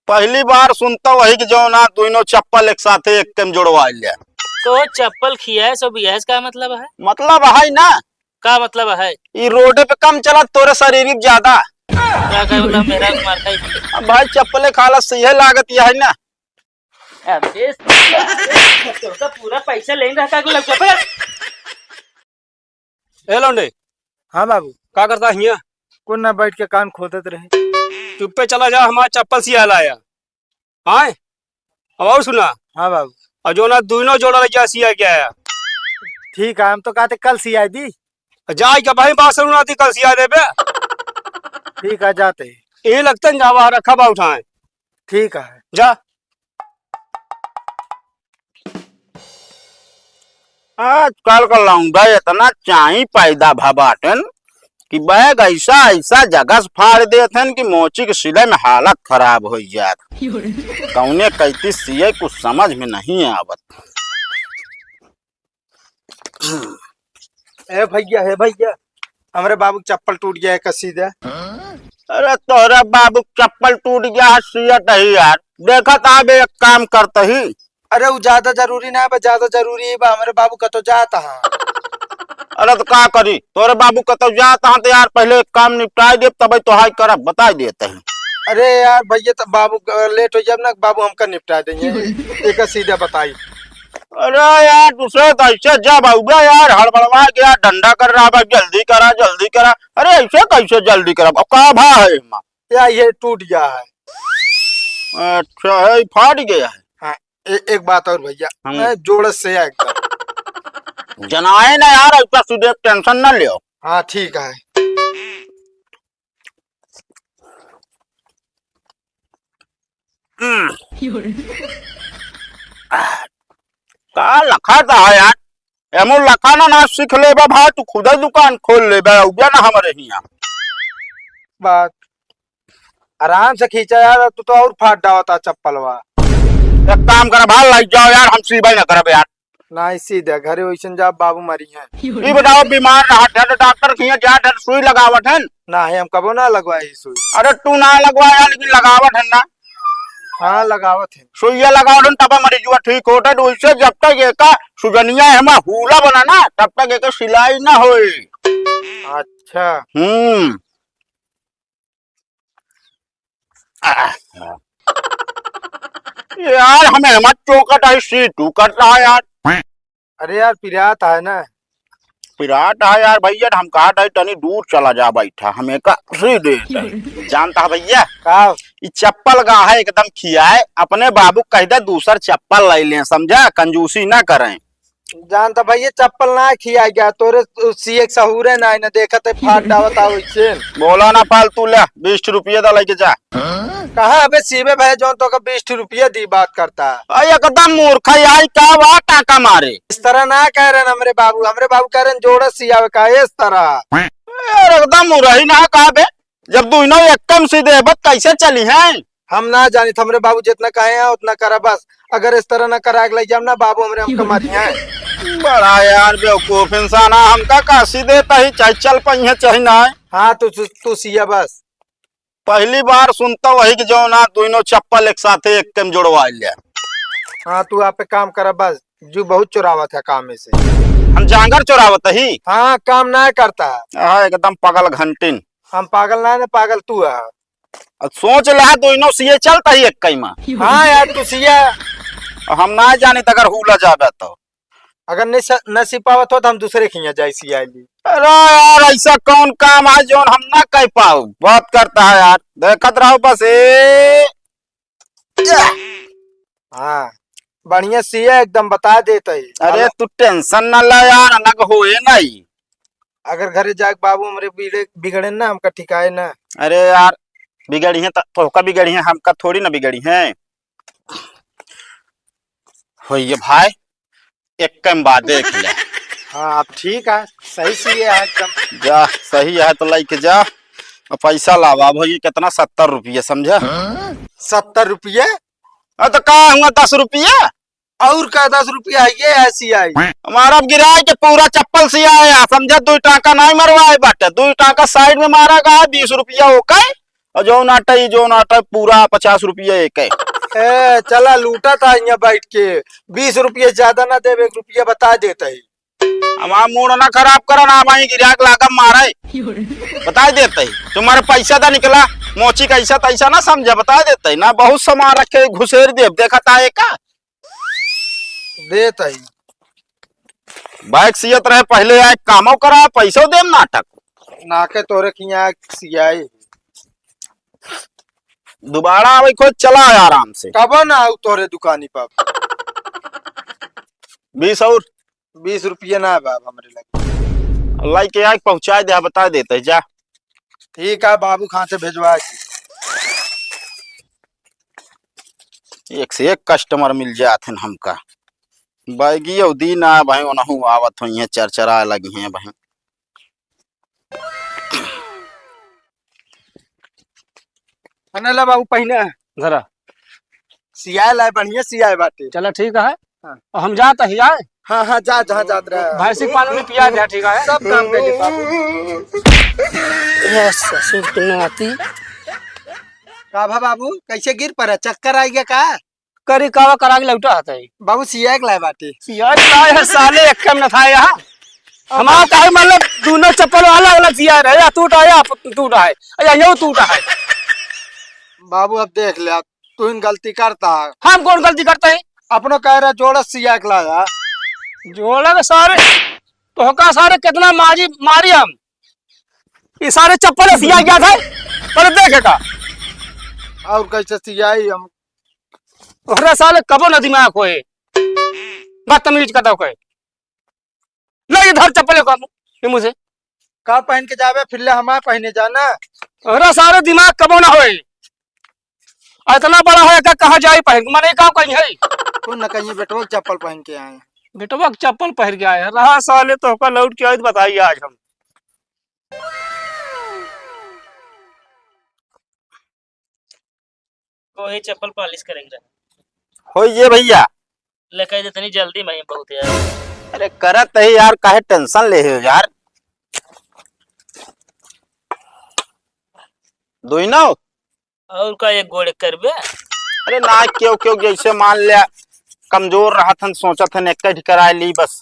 पहली बार सुनता वही कि जो ना दोनों चप्पल एक साथ एक कम जोड़वा लिया। तो चप्पल खियास और बियास का मतलब है? मतलब है ना, का मतलब है? ये रोडे पे कम चला तोरे शरीर ज्यादा। क्या कहे मतलब मेरा मार खाई? अब भाई चप्पले खाला से यह लागत यह है ना। अबे तो पूरा पैसा लेन रहा का लग पे। ए लौंडे, हाँ बाबू, का करता हिया? कौन ना बैठ के कान खोदत रहे। चुप्पे चला जा, हमारा चप्पल सिया लाया। हाँ अब और सुना, हाँ बाबू, और जो ना दोनों जोड़ा लगा सिया क्या आया। ठीक है, हम तो कहते कल सियाई दी। जाए क्या भाई बात सुना थी कल सिया दे बे। ठीक है, जाते हैं। ये लगता है जावा रखा बा उठाए। ठीक है। जा आजकल का लौंडा इतना चाही पैदा भबाटन कि बैग ऐसा ऐसा जगह से फाड़ देते कि मोची के सिले में हालत खराब हो जात। कौने कहती सिए कुछ समझ में नहीं आवत। ए भैया, हमारे बाबू चप्पल टूट गया है, कसी दे। अरे तोरा बाबू चप्पल टूट गया है सियत ही यार, देखा था बे एक काम करते ही। अरे वो ज्यादा जरूरी ना है, ज्यादा जरूरी है हमारे बाबू का तो जाता है। अरे तो का करी तोरे बाबू कतो जाता तो यार पहले एक काम निपटाई दे तब तो हाई कर बता देते हैं। अरे यार भैया, तो बाबू लेट हो जाए ना, बाबू हमका निपटा देंगे। एक सीधा बताई। अरे यार दूसरे तो ऐसे जब आऊगा यार हड़बड़वा गया डंडा कर रहा है, जल्दी करा जल्दी करा। अरे ऐसे कैसे जल्दी करा, अब का भा है माँ या ये टूट गया है। अच्छा है फाट गया है। हाँ, एक बात और भैया, जोड़ से एकदम जनाए ना यार, ऐसा सीधे टेंशन ना लियो। हाँ ठीक है। का लखा था यार, एमो लखा ना सीख ले भाई, तू खुद दुकान खोल ले ना हमारे यहाँ। बात आराम से खींचा यार, तू तो और फाट डावता चप्पलवा। एक काम कर भाई लग जाओ यार, हम सीबा ना करब यार। ना सीधे घरे वैसे जा, बाबू मरी है। ये बताओ बीमार रहा डॉक्टर खिया जा सुई लगावट है ना है, हम कबो ना लगवाई सुई। अरे तू ना लगवाया लेकिन लगावट है ना। हाँ लगावत है। सुइया लगावट है तब मरीजुआ ठीक होता है। वैसे जब तक एक सुजनिया है हुला बना ना तब तक एक सिलाई ना होई। अच्छा। यार हमें मत चौकट है सी तू करता है यार। अरे यार पिरात है ना। पिराट है यार भैया, हम कहा था तनी दूर चला जा बैठा हमें का सी दे जानता है भैया। ये चप्पल गा है एकदम खिया है, अपने बाबू कह दे दूसर चप्पल ले लें, समझा, कंजूसी ना करें। जानता भैया चप्पल ना खिया गया तोरे सी एक सहूरे ना देखा थे फाट डावत आवै। बोला ना फालतू ले 20 रुपये दा लेके जा। कहा अबे सीबे भाई जो तो 20 रुपया दी बात करता है। एकदम मूर्ख है क्या हुआ टाका मारे। इस तरह ना कह रहे हमरे बाबू कह रहे जोड़ सियावे का इस तरह। एकदम मुरही ना कहा बे, जब दोनों एकदम सीधे बत कैसे चली हैं। हम ना जानी हमरे बाबू जितना कहे हैं उतना करा बस। अगर इस तरह ना करा ले जाम ना बाबू हमरे हमका मारी है। बड़ा यार बेवकूफ इंसान है, हमका का सीधे तही चाहे चल पाई है चाहे ना। हाँ तू सिया बस। पहली बार सुनता वही कि जो ना दोनों चप्पल एक साथ एक कम जोड़वा लिया। हाँ तू आप पे काम करा बस, जो बहुत चुरावत है काम में से। हम जांगर चुरावत ही। हाँ काम ना करता है। एकदम पागल घंटिन। हम पागल ना है, पागल तू है। सोच ले दोनों सीए चलता ही एक कई में। हाँ यार तू सिया। हम ना जाने अगर हुला जाबे तो। अगर न सिपावत हो तो हम दूसरे खिया जाए सियाई। अरे यार ऐसा कौन काम है जो हम ना कह पाओ, बात करता है यार, देखत रहो बस। हाँ बढ़िया सिया एकदम बता देते ही। अरे तू टेंशन ना ला यार, अलग होए नहीं। अगर घरे जाके बाबू हमारे बिगड़े ना, हमका ठिकाए ना। अरे यार बिगड़ी है तो बिगड़ी है, हमका थोड़ी ना बिगड़ी है। हो ये भाई एक कम बात देख ले। हाँ आप ठीक है, सही सिया है एकदम। जा सही है तो लेके जा, पैसा लावा भाई कितना 70 रुपये समझा। 70 रुपये? तो का हुआ 10 रुपया और का 10 रुपया है ये ऐसी आई। हमारा गिराए के पूरा चप्पल से आया समझा, 2 टाका नहीं मरवाए बाटे, 2 टाका साइड में मारा गया 20 रुपया ओके। और जो नाटा पूरा 50 रुपये एक है। ए चला लूटा था यहाँ बैठ के 20 रुपये ज्यादा ना दे 1 रुपया बता देता ही। हमारा मूड ना खराब करा ना भाई गिराक लाकर मारे बता देते ही तुम्हारे पैसा था निकला मोची कैसा तैसा ना समझा बता देते ही ना बहुत सामान रखे घुसेर दे देखा था का देता ही बाइक सियत रहे पहले आए कामो करा पैसों देम नाटक नाके तोरे की यहाँ सियाई दोबारा आवे को चला है आराम से कब ना आऊ तोरे दुकानी पर 20 और 20 रुपये ना बाब हमरे लगे अल्लाह के आग पहुंचा दे बता देते जा ठीक है बाबू खां से भेजवा एक से एक कस्टमर मिल जाते हैं हमका बैगी अवधि ना भाई ओनहु आवत हो ये चरचरा लगी हैं भाई अनला बाबू पहने जरा सियाए लाए बढ़िया सियाए बाटे। चला ठीक है। हाँ। और हम जाते ही आए हाँ हाँ जा जहाँ जात रहा भैंसी के पानी में पिया दिया ठीक है। सब काम कर ले बाबू। ससुर की नाती का भा बाबू कैसे गिर पड़ा चक्कर आ गया का करी कावा करा के लौटा आता है बाबू सियाए के लाए बाटे। यार लाए है साले एक कम न था यहाँ हमारा काहे मतलब दोनों चप्पल अलग अलग सिया रहे या टूटा है या टूटा है या यूं टूटा है। बाबू अब देख ले तू इन गलती करता है हम कौन गलती करते हैं अपनो कह रहा जोड़ा सिया के लाया जोड़ा के सारे तो का सारे कितना मारी हम ये सारे चप्पल सिया गया था पर देखेगा और कैसे सियाई हम अरे साले कबो न दिमाग होए बदतमीज करता कोई ले इधर चप्पल को ये मुझे का पहन के जावे फिर ले हमारे पहने जाना। अरे सारे दिमाग कबो ना होए इतना बड़ा है का कहा जाए पहन माने का कहीं है तू न कहीं बेटवा चप्पल पहन के आए बेटवा चप्पल पहन के आए हैं रहा साले तो का लौट के आए बताइए आज हम कोई चप्पल पॉलिश करेंगे हो ये भैया लेकर इतनी जल्दी में बहुत यार। अरे करत है यार काहे टेंशन ले हो यार दोई ना और का एक गोड़े करबे अरे ना क्यों क्यों जैसे मान लिया कमजोर रहा था सोचा था एक करा ली बस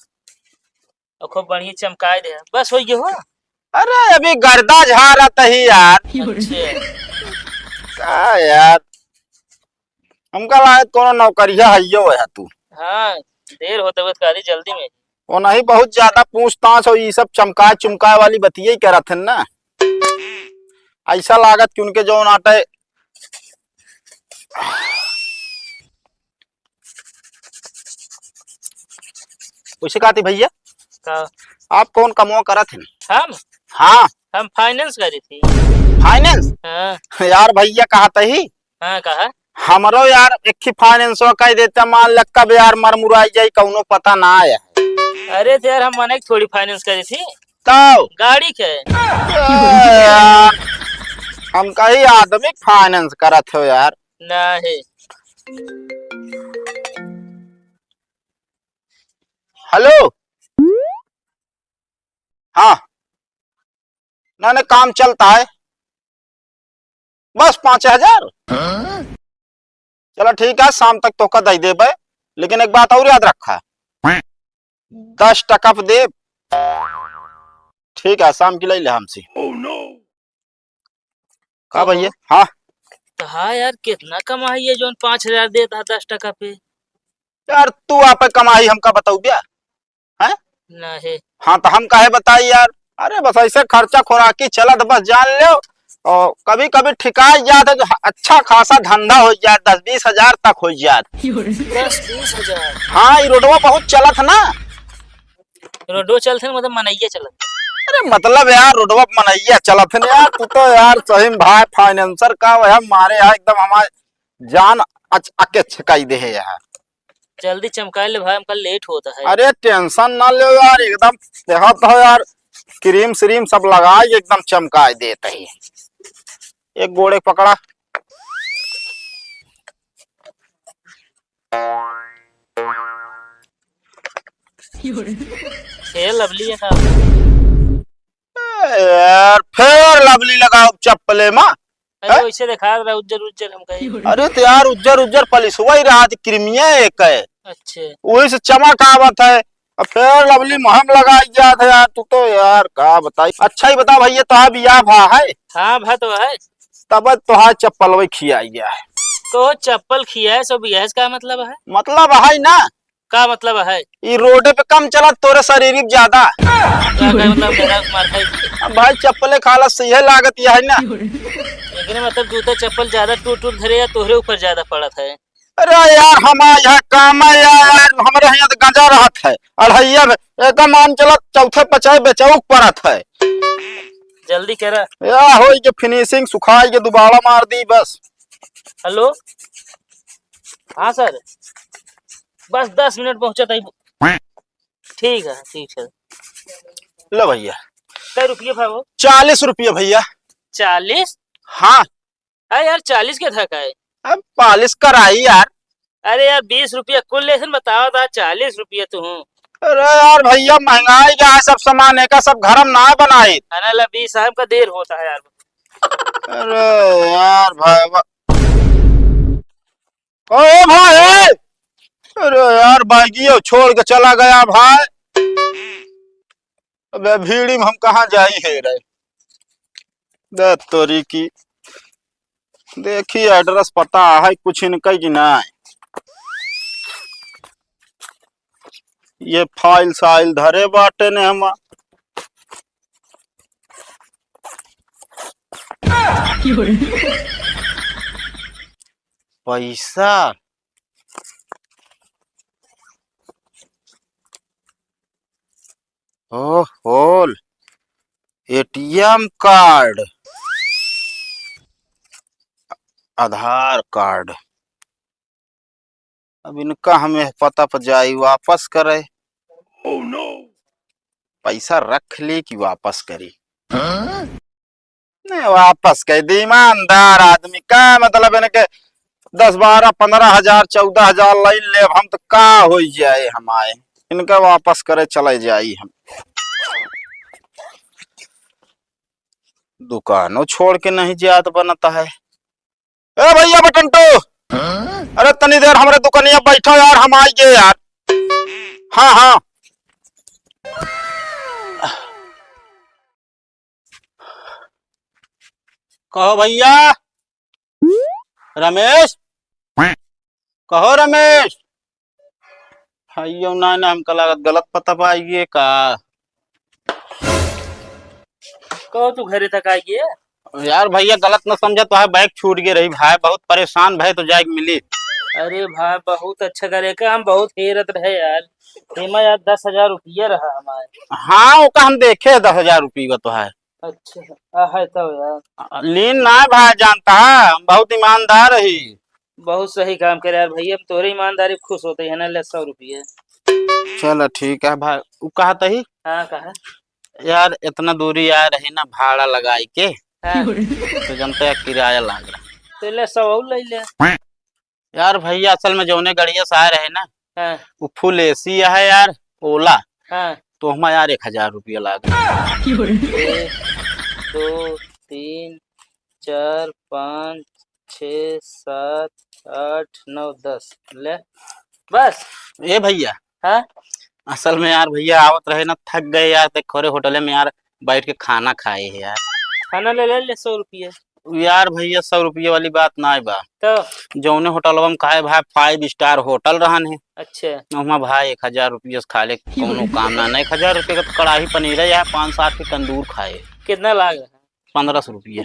और खूब बढ़िया चमकाए दे बस हो ये हो। अरे अभी गर्दा झाड़ा था ही यार अच्छे का यार हमका लायक कोनो नौकरिया हइयो है तू हाँ देर होते हुए करी जल्दी में वो नहीं बहुत ज्यादा पूछताछ और ये सब चमकाए चुमकाए वाली बतिये कह रहा थे ना ऐसा लागत कि उनके जो नाटे उसे कहती भैया का आप कौन कमो करा थे हम हाँ हम फाइनेंस करी थी। फाइनेंस हाँ यार भैया कहा ही हाँ कहा हमरो यार एक ही फाइनेंस कह देता मान लग कब यार मरमुराई जाई कौनो पता ना आया अरे तो यार हम मने थोड़ी फाइनेंस करी थी तो गाड़ी के यार हम कही आदमी फाइनेंस करत हो यार नहीं हेलो हाँ ना काम चलता है बस 5000 चलो ठीक है शाम तक तो का दे देबे लेकिन एक बात और याद रखा 10 टका पे दे ठीक है शाम की ले ले हमसे का भैया हाँ तो हाँ यार कितना कमाई है जो 5000 देता है 10 टका पे यार तू आप कमाई हमका बताऊ क्या है नहीं हाँ तो हम काहे बताई यार अरे बस ऐसे खर्चा खुराकी चला तो बस जान लो और कभी कभी ठिकाई जाते तो अच्छा खासा धंधा हो जाए 10-20 हजार तक हो जाए 10-20 हजार हाँ ये रोडवा बहुत चलत ना रोडो चलते मतलब मनैया चलत अरे मतलब यार रोडवा मनैया चलत है यार तू तो यार सही भाई फाइनेंसर का वह मारे यार एकदम हमारे जान अके छकाई दे है यार जल्दी चमका ले भाई हमका लेट होता है। अरे टेंशन ना लो यार एकदम देखा तो यार क्रीम श्रीम सब लगा एकदम चमका देते ही एक गोड़े पकड़ा खेल लवली है का यार फिर लवली लगाओ चप्पले माँ अरे वैसे दिखा रहा उज्जर उज्जर हम कहीं। अरे तो यार उज्जर उज्जर पलिस हुआ ही रहा क्रिमिया एक है, अच्छा वही से चमक आवत है। अब फेयर लवली महंग लगाई जात है यार, तू तो यार का बताई। अच्छा ही बता भैया, तो बिया भा है हाँ भा तो है। तब तो चप्पल वही खियाई गया है। तो चप्पल खिया है सो बिया का मतलब है? मतलब है ना, का मतलब है? ये रोडे पे कम चलत तोरे शरीर ज्यादा। का मतलब मेरा मार खाई? अब भाई चप्पले खाला से यह लागत यह है ना। लेकिन मतलब जूता चप्पल ज्यादा टूट टूट धरे या तोहरे ऊपर ज्यादा पड़त है? अरे यार हमारे यहाँ काम है यार, हमारे यहाँ तो गंजा रहत है अढ़ैया में, एक मान चलत चौथे पचाए बेचौक पड़त है। जल्दी करा। या हो के फिनिशिंग सुखाई के दुबारा मार दी बस। हेलो हाँ सर, बस 10 मिनट पहुंचा था। ठीक है। लो भैया। कै रुपये था वो? 40 रुपये भैया। 40? हाँ। अरे यार 40 के था का है? अब पॉलिश कराई यार। अरे यार 20 रुपया कुल लेसन बताओ था, 40 रुपये तू। अरे यार भैया महंगाई क्या है, सब सामान का सब घर में ना बनाए। अरे 20 साहब का देर होता है यार। अरे यार भाई ओ भाई, अरे यार बाइकियो छोड़ के चला गया भाई। अबे भीड़ी में हम कहाँ जाई है रे। दे तोरी की देखी एड्रेस पता है कुछ इनका कि ना। ये फाइल साइल धरे बाटे ने हम। पैसा होल एटीएम कार्ड, आधार कार्ड। अब इनका हमें पता पर जाई वापस करे। oh, no. पैसा रख ली कि वापस करी? नहीं वापस कर दी। ईमानदार आदमी का मतलब इनके 10 12 15 हजार 14 हजार लाई ले हम तो का हो जाए हमारे। इनका वापस करे चले जाई हम। दुकानों छोड़ के नहीं जात बनता है। ए भैया बटंटो, अरे तनी देर हमारे दुकानिया बैठो यार, हम आएंगे यार। हाँ हाँ कहो भैया। रमेश कहो रमेश। हाइयो ना ना हमका लागत गलत पता पाइए का। कहो तू घरे तक आइए। यार भैया गलत न समझा तो है, बैग छूट गई रही भाई, बहुत परेशान भाई तो जाएगी मिली। अरे भाई बहुत अच्छा करे का, हम बहुत हैरत रहे यार। हेमा यार 10,000 रुपया रहा हमारे। हाँ वो का हम देखे 10,000 रुपये का तो है। अच्छा है तो यार लीन ना भाई, जानता है हम बहुत ईमानदार रही। बहुत सही काम करे यार भैया, हम तोरे ईमानदारी खुश होते है ना। ले 100 रुपये। चलो ठीक है भाई। वो कहा ही हाँ कहा यार इतना दूरी आए रहे ना भाड़ा लगाई के, हाँ। तो जनता है किराया लाग रहा। तो ले 100 और ले ले। यार भैया असल में जौने गड़िया से आए रहे ना, हाँ वो फुल एसी है यार ओला, हाँ। तो हम यार 1,000 रुपया लाग रहा। 1 2 3 4 5 6 7 8 9 10 ले बस। ए भैया हाँ असल में यार भैया आवत रहे ना, थक गए यार, तो खोरे होटल में यार बैठ के खाना खाए है यार। खाना ले ले 100 रुपये। यार भैया 100 रुपये वाली बात ना बा। तो जौने होटल में खाए भाई 5 स्टार होटल रहन है। अच्छा वहाँ भाई 1,000 रुपये से खा ले कोनो काम ना। 1,000 रुपये का तो कड़ाही पनीर है यार, 5-7 के तंदूर खाए। कितना लाग रहा है? 1500 रुपये।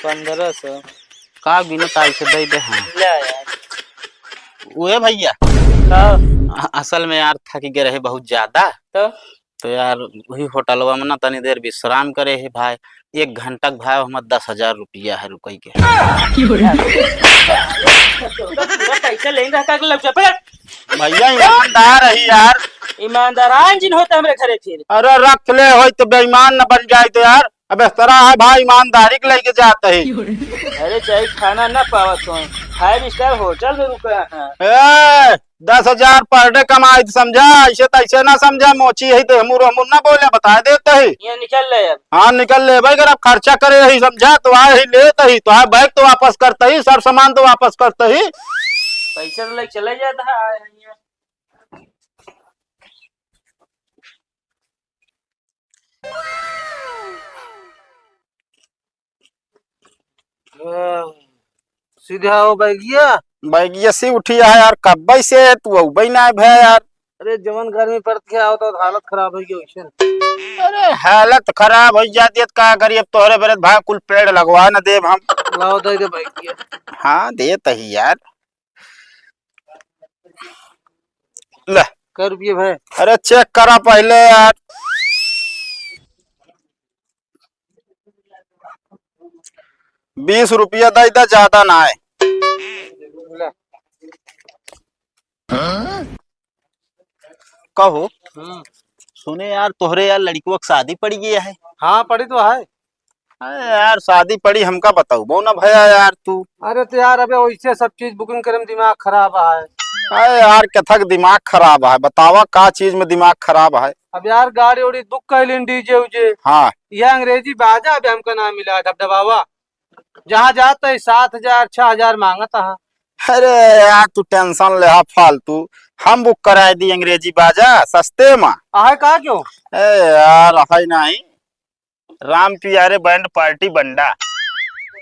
1500 का बिना ताई से दे दे। हाँ ले यार। वो भैया तो असल में यार थक गए रहे बहुत ज्यादा, तो यार वही होटल में ना तनी देर विश्राम करे है भाई। 1 घंटा भाई हमारे 10,000 रुपया है रुकई के। पूरा पैसा लेंगे का लग जा पे। भैया ईमानदार रही यार। ईमानदार जिन होता हमरे घरे फिर। अरे रख ले हो तो बेईमान न बन जाए तो यार। अब इस तरह है भाई, ईमानदारी के लेके जाते है। अरे चाहे खाना ना पावत हो, 5 स्टार होटल में रुका है। 10,000 पर डे कमाई तो समझा, ऐसे तैसे ना समझा, मोची है तो हमूर हमूर ना बोले, बता देते ही। ये निकल रहे अब। हाँ निकल ले भाई, अगर आप खर्चा करे ही समझा तो आए ही लेते ही, तो आए बैग तो वापस करते ही, सब सामान तो वापस करते ही। पैसा तो लेके चले जाता है आए हैं ये। सीधे आओ भैया। बैग ये सी उठी है यार, कब से तू अबई ना भै यार। अरे जवन गर्मी पड़ के आओ तो हालत खराब हो गई वैसे। अरे हालत खराब हो जाती है, का करिए, अब तोहरे बेरे भाई कुल पेड़ लगवा न देव हम। लाओ दे दे भैया। हाँ देते ही यार, ले। कर रुपये भाई। अरे चेक करा पहले यार। 20 रुपया दे दे, ज्यादा ना है। कहो सुने यार, तोहरे यार लड़कियों की शादी पड़ी गई है। हाँ पड़ी तो है। अरे यार शादी पड़ी, हमका बताऊ बो ना भैया यार तू। अरे तो यार अबे वैसे सब चीज बुकिंग करे में दिमाग खराब है। अरे यार कथक दिमाग खराब है, बतावा का चीज में दिमाग खराब है। अब यार गाड़ी उड़ी बुक कर लीन डीजे उजे। हाँ यह अंग्रेजी बाजा अभी हमका नाम मिला धबधबावा। जहाँ जाता है 7,000 6,000 मांगता है। अरे यार तू टेंशन ले फालतू, हम बुक कराए दी अंग्रेजी बाजा सस्ते में। आहे का क्यों? ए यार है नहीं, राम प्यारे बैंड पार्टी बंडा।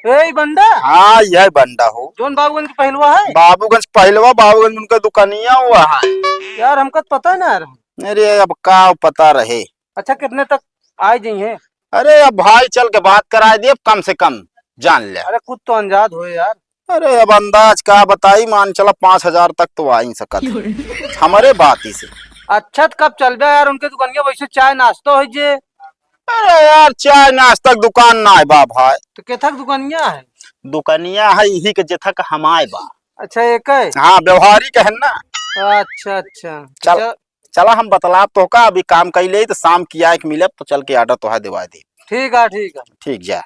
ए बंदा हाँ यह बंडा हो, जोन बाबूगंज के पहलवा है। बाबूगंज पहलवा, बाबूगंज उनका दुकानिया हुआ है। यार हमका तो पता है ना यार। अरे अब का पता रहे। अच्छा कितने तक आ जाइए? अरे अब भाई चल के बात करा दिए, कम से कम जान ले। अरे कुछ तो अंजाद हो यार। अरे अब अंदाज का बताई, मान चला 5,000 तक तो आ ही सकत हमारे बात ही से। अच्छा तो कब चल यार उनके दुकानिया वैसे चाय नाश्ता हो जे। अरे यार चाय नाश्ता की दुकान ना है बा भाई, तो केथक दुकानिया है? दुकानिया है यही के जेथक हमारे बा। अच्छा एक है। हाँ व्यवहारिक है ना। अच्छा अच्छा चल चला हम बतला तो का, अभी काम कैले तो शाम की आए मिले तो चल के आडर तो है दिवा दी। ठीक है ठीक है। ठीक जा।